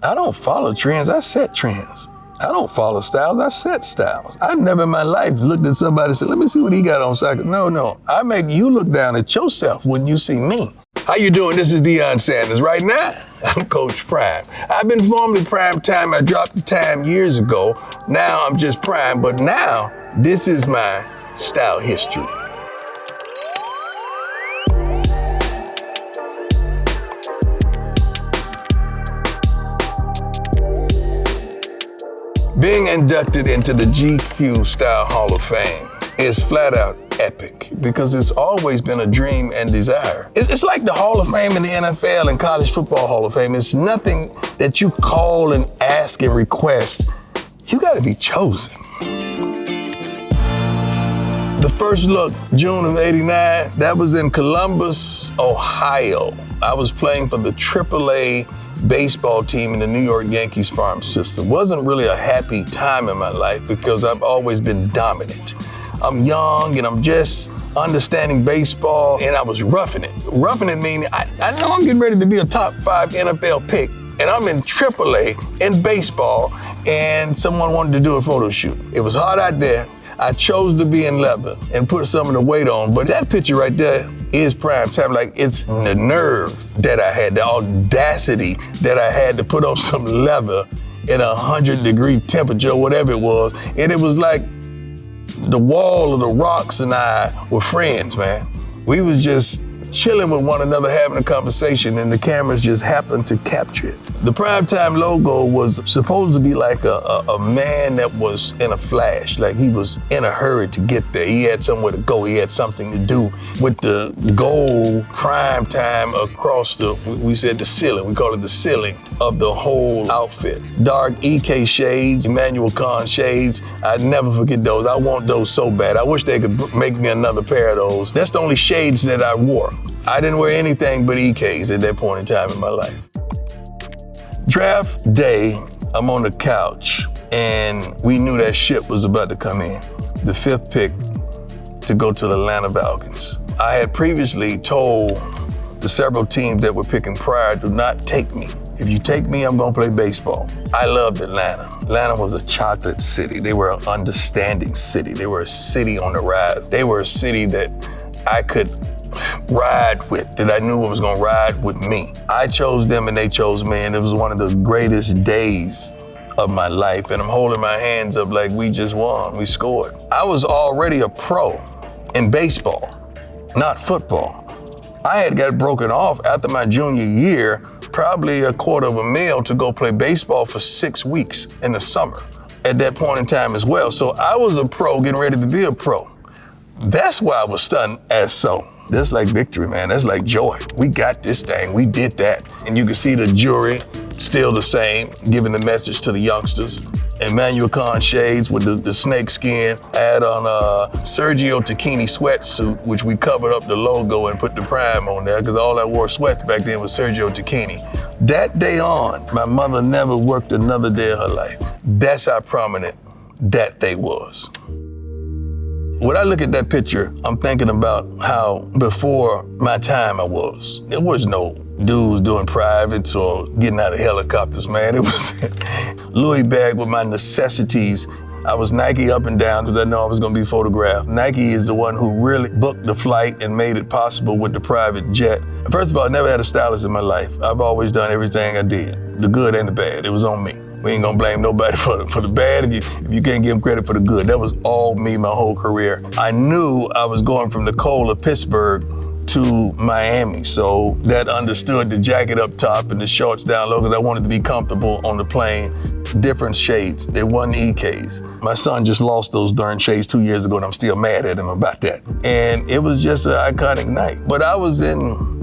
I don't follow trends, I set trends. I don't follow styles, I set styles. I've never in my life looked at somebody and said, let me see what he got on soccer. No, I make you look down at yourself when you see me. How you doing? This is Deion Sanders. Right now, I'm Coach Prime. I've been formerly Prime Time. I dropped the time years ago. Now I'm just Prime, but now this is my style history. Being inducted into the GQ Style Hall of Fame is flat out epic because it's always been a dream and desire. It's like the Hall of Fame in the NFL and College Football Hall of Fame. It's nothing that you call and ask and request. You gotta be chosen. The first look, June of '89, that was in Columbus, Ohio. I was playing for the AAA baseball team in the New York Yankees farm system. Wasn't really a happy time in my life because I've always been dominant. I'm young and I'm just understanding baseball and I was roughing it. Roughing it meaning I know I'm getting ready to be a top 5 NFL pick and I'm in AAA in baseball and someone wanted to do a photo shoot. It was hot out there. I chose to be in leather and put some of the weight on, but that picture right there is prime time. Like, it's the nerve that I had, the audacity that I had to put on some leather in 100-degree temperature, whatever it was. And it was like the wall of the rocks and I were friends, man. We was just chilling with one another, having a conversation, and the cameras just happened to capture it. The primetime logo was supposed to be like a man that was in a flash, like he was in a hurry to get there. He had somewhere to go, he had something to do. With the gold primetime across we said the ceiling, we call it the ceiling of the whole outfit. Dark EK shades, Emmanuel Khan shades, I'd never forget those. I want those so bad. I wish they could make me another pair of those. That's the only shades that I wore. I didn't wear anything but EKs at that point in time in my life. Draft day, I'm on the couch, and we knew that ship was about to come in. The 5th pick to go to the Atlanta Falcons. I had previously told the several teams that were picking prior, do not take me. If you take me, I'm gonna play baseball. I loved Atlanta. Atlanta was a chocolate city. They were an understanding city. They were a city on the rise. They were a city that I could ride with, that I knew was gonna ride with me. I chose them and they chose me, and it was one of the greatest days of my life. And I'm holding my hands up like we just won, we scored. I was already a pro in baseball, not football. I had got broken off after my junior year, probably $250,000 to go play baseball for 6 weeks in the summer at that point in time as well. So I was a pro getting ready to be a pro. That's why I was stunned as so. That's like victory, man. That's like joy. We got this thing. We did that. And you can see the jury still the same, giving the message to the youngsters. Emmanuel Khan shades with the snake skin. I had on a Sergio Tacchini sweatsuit, which we covered up the logo and put the prime on there, because all I wore sweats back then was Sergio Tacchini. That day on, my mother never worked another day of her life. That's how prominent that day was. When I look at that picture, I'm thinking about how before my time I was. There was no dudes doing privates or getting out of helicopters, man. It was Louis bag with my necessities. I was Nike up and down because I know I was gonna be photographed. Nike is the one who really booked the flight and made it possible with the private jet. First of all, I never had a stylist in my life. I've always done everything I did, the good and the bad. It was on me. We ain't gonna blame nobody for the bad if you can't give them credit for the good. That was all me my whole career. I knew I was going from the cold of Pittsburgh to Miami, so that understood the jacket up top and the shorts down low because I wanted to be comfortable on the plane. Different shades, they wasn't EKs. My son just lost those darn shades 2 years ago and I'm still mad at him about that. And it was just an iconic night. But I was in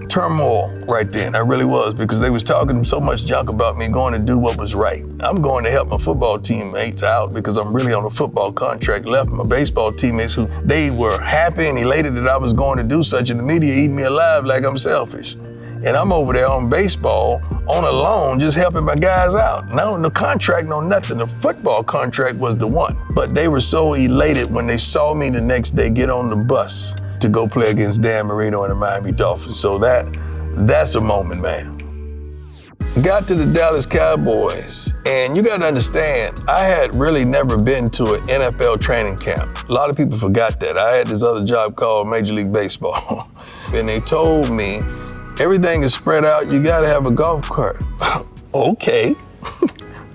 turmoil right then, I really was, because they was talking so much junk about me going to do what was right. I'm going to help my football teammates out because I'm really on a football contract left. My baseball teammates who they were happy and elated that I was going to do such, and the media eat me alive like I'm selfish. And I'm over there on baseball, on a loan, just helping my guys out. No contract, no nothing. The football contract was the one. But they were so elated when they saw me the next day get on the bus to go play against Dan Marino and the Miami Dolphins. So that's a moment, man. Got to the Dallas Cowboys, and you gotta understand, I had really never been to an NFL training camp. A lot of people forgot that. I had this other job called Major League Baseball, and they told me, everything is spread out, you gotta have a golf cart. Okay,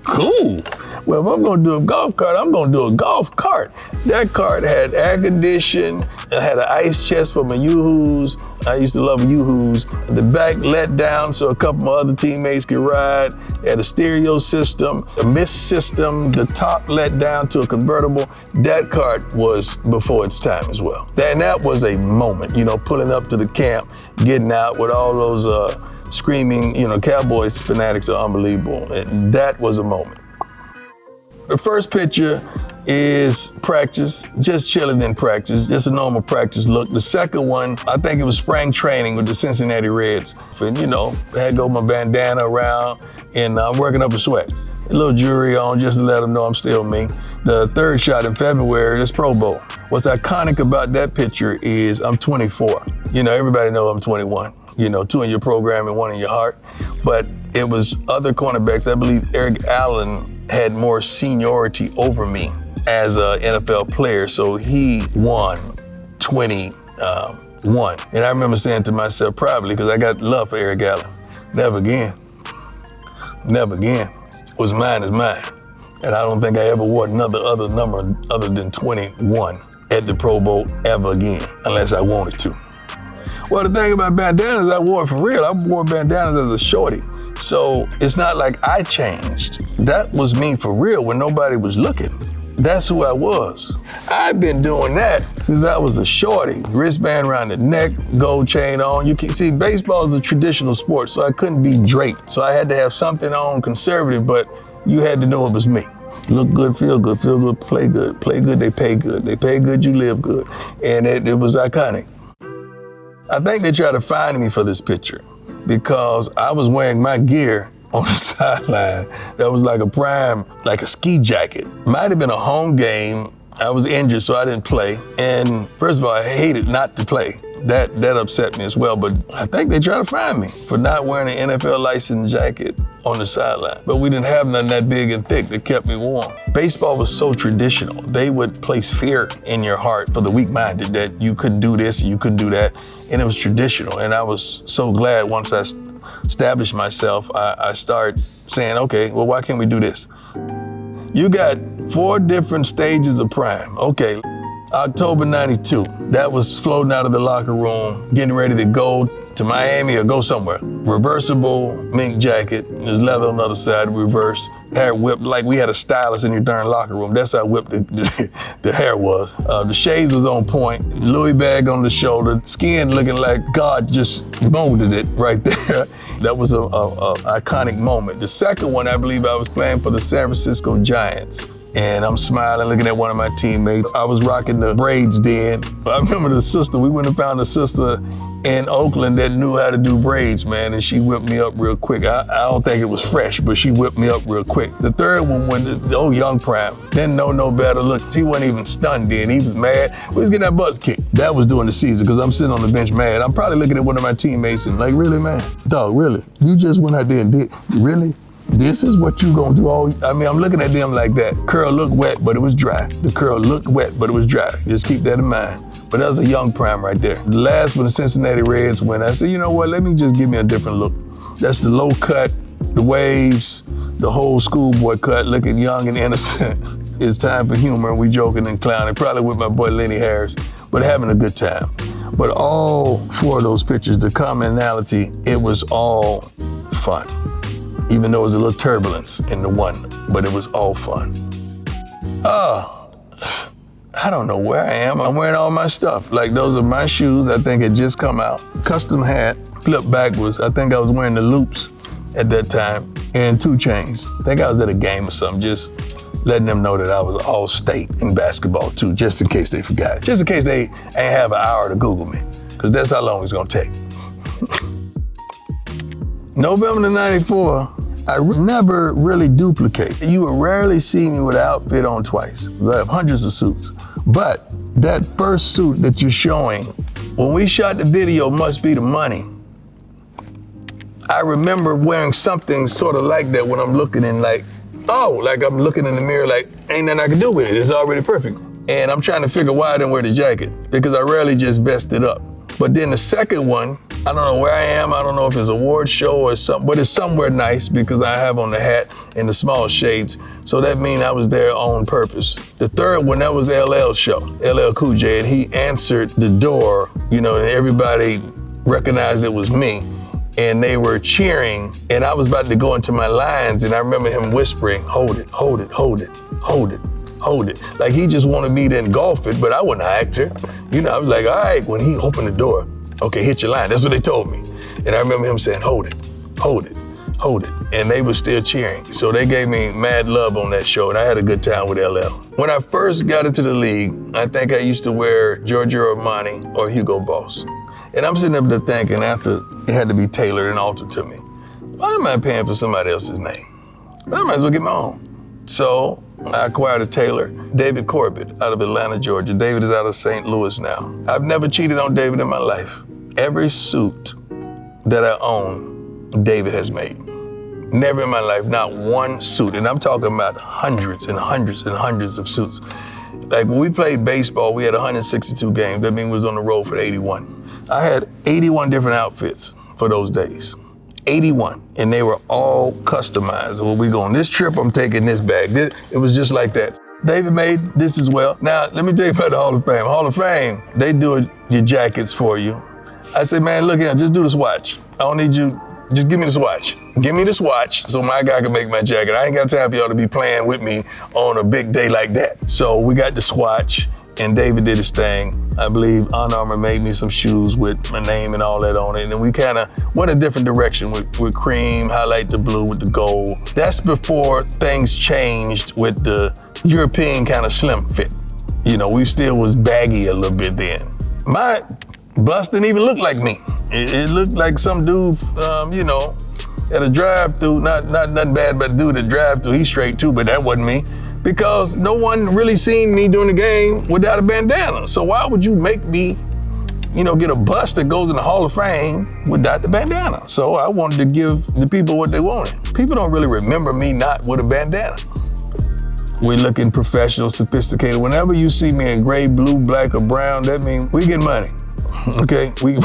cool. Well, if I'm gonna do a golf cart, I'm gonna do a golf cart. That cart had air conditioning, it had an ice chest for my Yoo-Hoos. I used to love Yoo-Hoos. The back let down so a couple of other teammates could ride. It had a stereo system, a mist system, the top let down to a convertible. That cart was before its time as well. And that was a moment, pulling up to the camp, getting out with all those screaming, Cowboys fanatics are unbelievable. And that was a moment. The first picture is practice, just chilling in practice, just a normal practice look. The second one, I think it was spring training with the Cincinnati Reds. And, I had to go with my bandana around and I'm working up a sweat. A little jewelry on just to let them know I'm still me. The third shot in February, this Pro Bowl. What's iconic about that picture is I'm 24. Everybody knows I'm 21. 2 in your program and 1 in your heart. But it was other cornerbacks. I believe Eric Allen had more seniority over me as an NFL player, so he won 21. And I remember saying to myself proudly, because I got love for Eric Allen, never again. Never again. What's mine is mine. And I don't think I ever wore other number other than 21 at the Pro Bowl ever again, unless I wanted to. Well, the thing about bandanas, I wore it for real. I wore bandanas as a shorty. So it's not like I changed. That was me for real when nobody was looking. That's who I was. I've been doing that since I was a shorty. Wristband around the neck, gold chain on. You can see, baseball is a traditional sport, so I couldn't be draped. So I had to have something on conservative, but you had to know it was me. Look good, play good. Play good, they pay good. They pay good, you live good. And it was iconic. I think they tried to find me for this picture because I was wearing my gear on the sideline that was like a ski jacket. Might have been a home game. I was injured, so I didn't play. And first of all, I hated not to play. That upset me as well, but I think they tried to find me for not wearing an NFL licensed jacket on the sideline. But we didn't have nothing that big and thick that kept me warm. Baseball was so traditional. They would place fear in your heart for the weak-minded that you couldn't do this and you couldn't do that. And it was traditional. And I was so glad once I established myself, I started saying, okay, well, why can't we do this? You got 4 different stages of prime. Okay, October 92, that was floating out of the locker room, getting ready to go to Miami or go somewhere. Reversible mink jacket, there's leather on the other side, reverse, hair whipped like we had a stylist in your darn locker room. That's how whipped the hair was. The shades was on point, Louis bag on the shoulder, skin looking like God just molded it right there. That was a iconic moment. The second one, I believe I was playing for the San Francisco Giants. And I'm smiling, looking at one of my teammates. I was rocking the braids then. I remember we went and found a sister in Oakland that knew how to do braids, man, and she whipped me up real quick. I don't think it was fresh, but she whipped me up real quick. The third one, when the old young prime, didn't know no better. Look, he wasn't even stunned then. He was mad. We was getting that butts kicked. That was during the season, because I'm sitting on the bench mad. I'm probably looking at one of my teammates and like, really, man? Dog, really? You just went out there and did, really? This is what you gonna do I'm looking at them like that. Curl looked wet, but it was dry. The curl looked wet, but it was dry. Just keep that in mind. But that was a young prime right there. The last one, the Cincinnati Reds, when I said, you know what, let me just give me a different look. That's the low cut, the waves, the whole schoolboy cut, looking young and innocent. It's time for humor, and we joking and clowning, probably with my boy Lenny Harris, but having a good time. But all 4 of those pictures, the commonality, it was all fun. Even though it was a little turbulence in the one, but it was all fun. I don't know where I am. I'm wearing all my stuff. Like, those are my shoes, I think had just come out. Custom hat, flipped backwards. I think I was wearing the loops at that time, and 2 chains. I think I was at a game or something, just letting them know that I was all state in basketball too, just in case they forgot. Just in case they ain't have an hour to Google me, because that's how long it's gonna take. November the 94, I never really duplicate. You will rarely see me with an outfit on twice. I have hundreds of suits. But that first suit that you're showing, when we shot the video, Must Be the Money, I remember wearing something sort of like that when I'm looking in like I'm looking in the mirror like, ain't nothing I can do with it. It's already perfect. And I'm trying to figure why I didn't wear the jacket because I rarely just vest it up. But then the second one, I don't know where I am. I don't know if it's a award show or something, but it's somewhere nice because I have on the hat and the small shades. So that means I was there on purpose. The third one, that was LL's show, LL Cool J, and he answered the door, and everybody recognized it was me. And they were cheering, and I was about to go into my lines, and I remember him whispering, hold it, hold it, hold it, hold it, hold it. Like he just wanted me to engulf it, but I wasn't an actor. I was like, all right, when he opened the door, okay, hit your line. That's what they told me. And I remember him saying, hold it, hold it, hold it. And they were still cheering. So they gave me mad love on that show, and I had a good time with LL. When I first got into the league, I think I used to wear Giorgio Armani or Hugo Boss. And I'm sitting up there thinking after it had to be tailored and altered to me, why am I paying for somebody else's name? I might as well get my own. So I acquired a tailor, David Corbett, out of Atlanta, Georgia. David is out of St. Louis now. I've never cheated on David in my life. Every suit that I own, David has made. Never in my life, not one suit. And I'm talking about hundreds and hundreds and hundreds of suits. Like when we played baseball, we had 162 games. That means we was on the road for 81. I had 81 different outfits for those days. 81, and they were all customized. When we go on this trip, I'm taking this bag. It was just like that. David made this as well. Now, let me tell you about the Hall of Fame. Hall of Fame, they do your jackets for you. I said, man, look here, just do the swatch. I don't need you, just give me the swatch. Give me the swatch so my guy can make my jacket. I ain't got time for y'all to be playing with me on a big day like that. So we got the swatch, and David did his thing. I believe Under Armour made me some shoes with my name and all that on it. And we kind of went a different direction with cream, highlight the blue with the gold. That's before things changed with the European kind of slim fit. We still was baggy a little bit then. My bust didn't even look like me. It looked like some dude, at a drive-through, not nothing bad about the dude at the drive-through, he's straight too, but that wasn't me. Because no one really seen me during the game without a bandana. So why would you make me, get a bust that goes in the Hall of Fame without the bandana? So I wanted to give the people what they wanted. People don't really remember me not with a bandana. We're looking professional, sophisticated. Whenever you see me in gray, blue, black, or brown, that means we get money, okay? We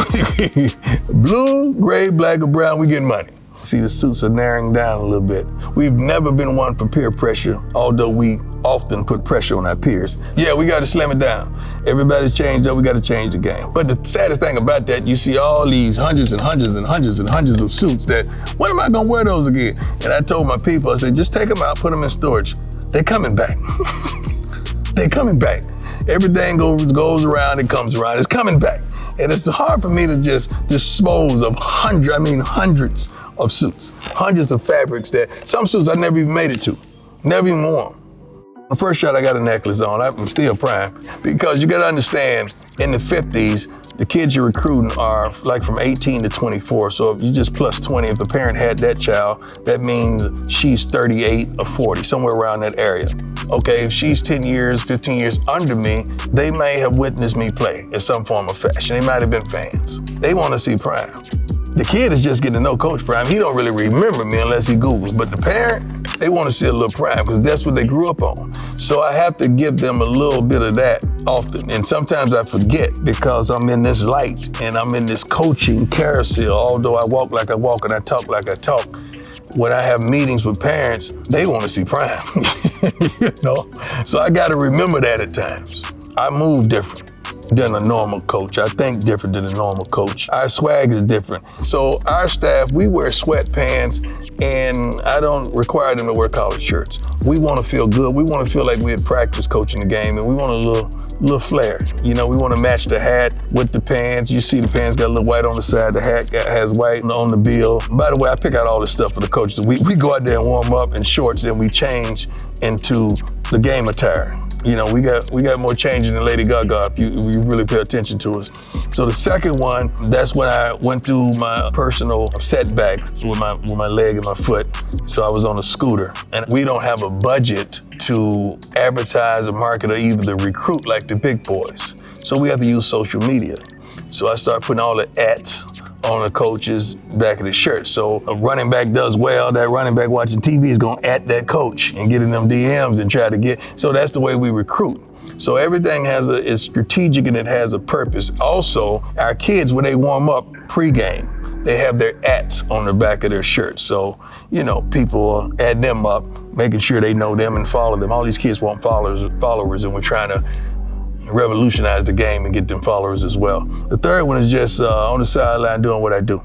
blue, gray, black, or brown, we get money. See, the suits are narrowing down a little bit. We've never been one for peer pressure, although we often put pressure on our peers. Yeah, we got to slim it down. Everybody's changed up, we got to change the game. But the saddest thing about that, you see all these hundreds and hundreds and hundreds and hundreds of suits that, when am I gonna wear those again? And I told my people, I said, just take them out, put them in storage. They're coming back. They're coming back. Everything goes around, it comes around, it's coming back. And it's hard for me to just dispose of hundreds of suits, hundreds of fabrics that some suits I never even made it to, never even worn. The first shot I got a necklace on, I'm still prime, because you gotta understand, in the 50s, the kids you're recruiting are like from 18 to 24, so if you just plus 20, if the parent had that child, that means she's 38 or 40, somewhere around that area. Okay, if she's 10 years, 15 years under me, they may have witnessed me play in some form of fashion. They might have been fans. They wanna see prime. The kid is just getting to know Coach Prime. He don't really remember me unless he Googles. But the parent, they want to see a little Prime because that's what they grew up on. So I have to give them a little bit of that often. And sometimes I forget because I'm in this light and I'm in this coaching carousel. Although I walk like I walk and I talk like I talk. When I have meetings with parents, they want to see Prime. So I got to remember that at times. I move different than a normal coach. I think different than a normal coach. Our swag is different. So our staff, we wear sweatpants, and I don't require them to wear collared shirts. We want to feel good. We want to feel like we had practiced coaching the game, and we want a little flair. We want to match the hat with the pants. You see the pants got a little white on the side. The hat has white on the bill. By the way, I pick out all this stuff for the coaches. We go out there and warm up in shorts, then we change into the game attire. We got more changes than Lady Gaga if you really pay attention to us. So the second one, that's when I went through my personal setbacks with my leg and my foot. So I was on a scooter, and we don't have a budget to advertise or market or even to recruit like the big boys. So we have to use social media. So I started putting all the ats on the coach's back of the shirt. So a running back does well, that running back watching TV is gonna at that coach and getting them DMs and try to get, so that's the way we recruit. So everything is strategic and it has a purpose. Also, our kids, when they warm up pregame, they have their ats on the back of their shirts. So, you know, people add them up, making sure they know them and follow them. All these kids want followers, and we're trying to revolutionize the game and get them followers as well. The third one is just on the sideline doing what I do.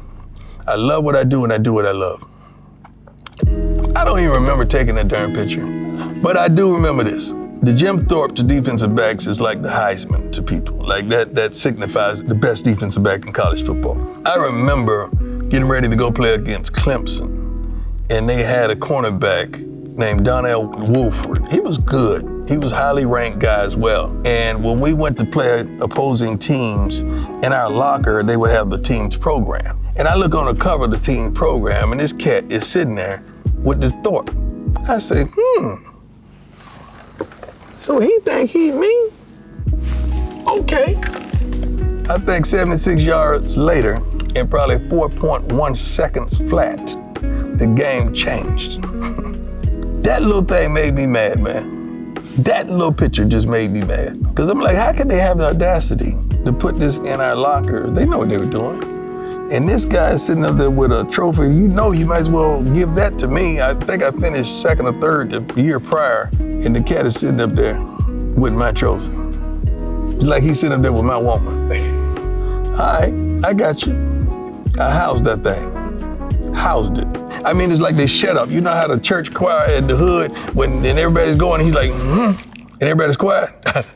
I love what I do and I do what I love. I don't even remember taking that darn picture, but I do remember this. The Jim Thorpe to defensive backs is like the Heisman to people. Like that signifies the best defensive back in college football. I remember getting ready to go play against Clemson, and they had a cornerback named Donnell Wolford. He was good. He was highly ranked guy as well. And when we went to play opposing teams, in our locker, they would have the team's program. And I look on the cover of the team's program, and this cat is sitting there with the Thorpe. I say, so he think he me? Okay. I think 76 yards later, and probably 4.1 seconds flat, the game changed. That little thing made me mad, man. That little picture just made me mad. Because I'm like, how can they have the audacity to put this in our locker? They know what they were doing. And this guy is sitting up there with a trophy. You know, you might as well give that to me. I think I finished second or third the year prior, and the cat is sitting up there with my trophy. It's like he's sitting up there with my woman. All right, I got you. I housed that thing. Housed it. I mean, it's like they shut up. You know how the church choir at the hood, when and everybody's going, he's like, and everybody's quiet?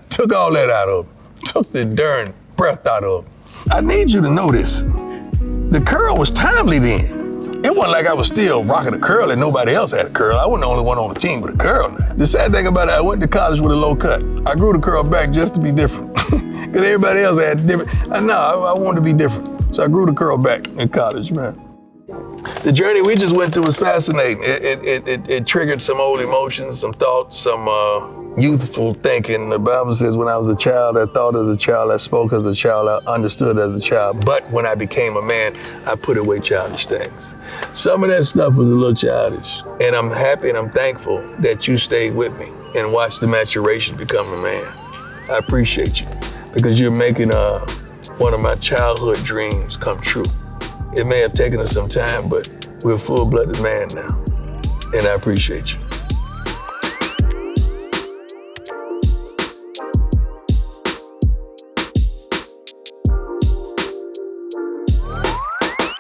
Took all that out of him. Took the darn breath out of him. I need you to know this. The curl was timely then. It wasn't like I was still rocking a curl and nobody else had a curl. I wasn't the only one on the team with a curl now. The sad thing about it, I went to college with a low cut. I grew the curl back just to be different. Because everybody else had different. I wanted to be different. So I grew the curl back in college, man. The journey we just went through was fascinating. It triggered some old emotions, some thoughts, some youthful thinking. The Bible says when I was a child, I thought as a child, I spoke as a child, I understood as a child. But when I became a man, I put away childish things. Some of that stuff was a little childish. And I'm happy and I'm thankful that you stayed with me and watched the maturation become a man. I appreciate you because you're making one of my childhood dreams come true. It may have taken us some time, but we're a full-blooded man now. And I appreciate you.